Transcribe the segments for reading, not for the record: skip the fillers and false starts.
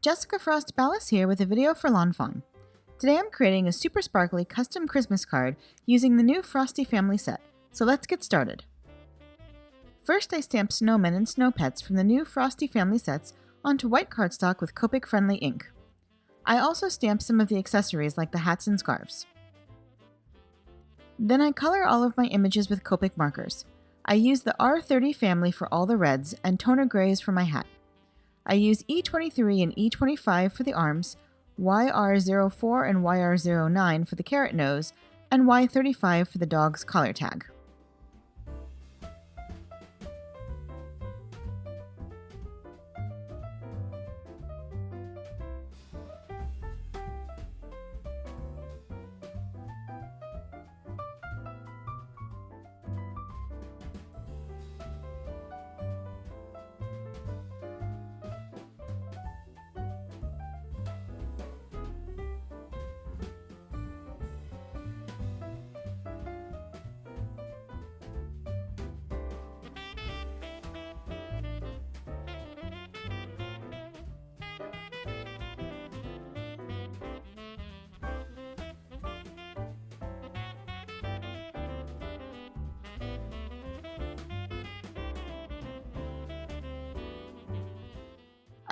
Jessica Frost Ballas here with a video for lawnfawn. Today I'm creating a super sparkly custom Christmas card using the new Frosty family set, so let's get started. First I stamped snowmen and snow pets from the new Frosty family sets onto white cardstock with Copic-friendly ink. I also stamped some of the accessories like the hats and scarves. Then I color all of my images with Copic markers. I used the R30 family for all the reds and toner grays for my hat. I used E23 and E25 for the arms, YR04 and YR09 for the carrot nose, and Y35 for the dog's collar tag.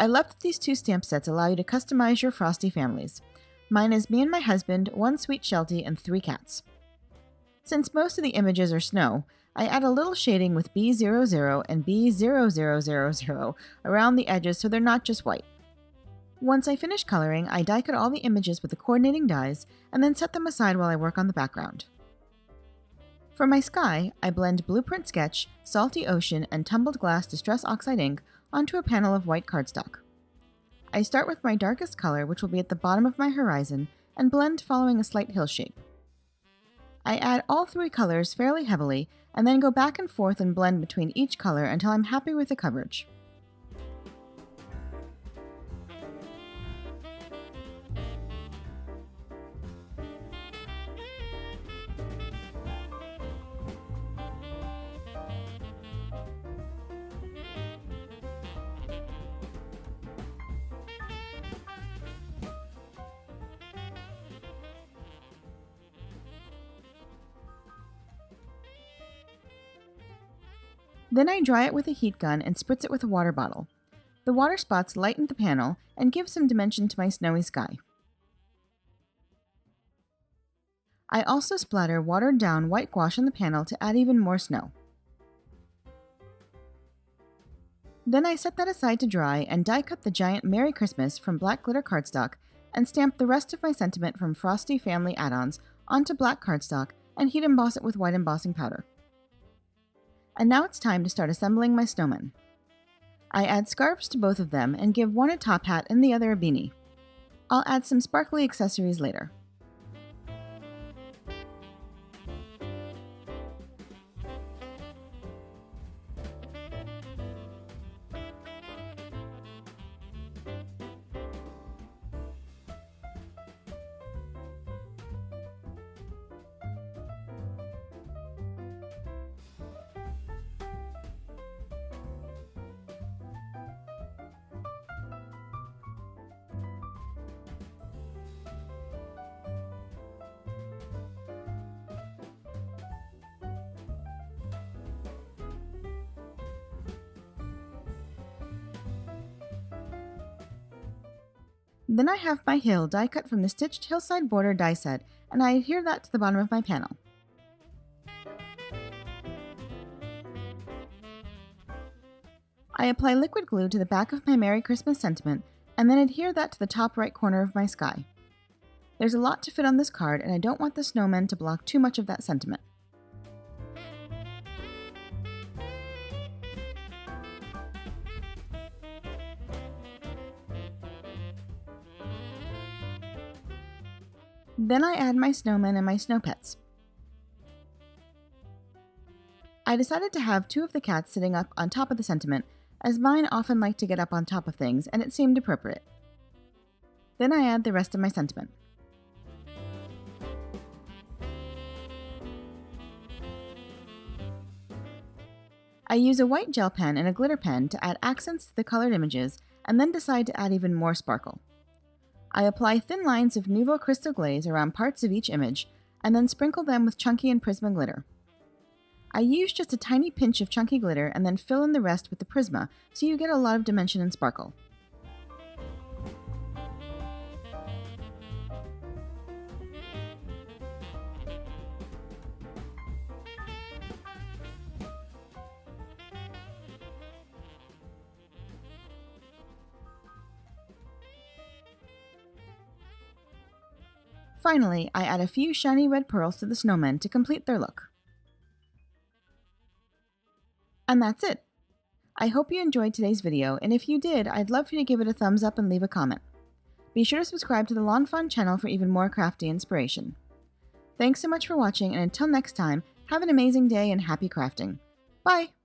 I love that these two stamp sets allow you to customize your Frosty families. Mine is me and my husband, one sweet Sheltie, and 3 cats. Since most of the images are snow, I add a little shading with B00 and B0000 around the edges so they're not just white. Once I finish coloring, I die cut all the images with the coordinating dies and then set them aside while I work on the background. For my sky, I blend Blueprint Sketch, Salty Ocean, and Tumbled Glass Distress Oxide ink onto a panel of white cardstock. I start with my darkest color, which will be at the bottom of my horizon, and blend following a slight hill shape. I add all 3 colors fairly heavily, and then go back and forth and blend between each color until I'm happy with the coverage. Then I dry it with a heat gun and spritz it with a water bottle. The water spots lighten the panel and give some dimension to my snowy sky. I also splatter watered down white gouache on the panel to add even more snow. Then I set that aside to dry and die cut the giant Merry Christmas from black glitter cardstock and stamp the rest of my sentiment from Frosty family add-ons onto black cardstock and heat emboss it with white embossing powder. And now it's time to start assembling my snowmen. I add scarves to both of them and give one a top hat and the other a beanie. I'll add some sparkly accessories later. Then I have my hill die cut from the stitched hillside border die set, and I adhere that to the bottom of my panel. I apply liquid glue to the back of my Merry Christmas sentiment, and then adhere that to the top right corner of my sky. There's a lot to fit on this card, and I don't want the snowmen to block too much of that sentiment. Then I add my snowmen and my snow pets. I decided to have 2 of the cats sitting up on top of the sentiment, as mine often like to get up on top of things, and it seemed appropriate. Then I add the rest of my sentiment. I use a white gel pen and a glitter pen to add accents to the colored images and then decide to add even more sparkle. I apply thin lines of Nouveau Crystal glaze around parts of each image, and then sprinkle them with chunky and prisma glitter. I use just a tiny pinch of chunky glitter and then fill in the rest with the prisma, so you get a lot of dimension and sparkle. Finally, I add a few shiny red pearls to the snowmen to complete their look. And that's it! I hope you enjoyed today's video, and if you did, I'd love for you to give it a thumbs up and leave a comment. Be sure to subscribe to the Lawnfawn channel for even more crafty inspiration. Thanks so much for watching, and until next time, have an amazing day and happy crafting. Bye!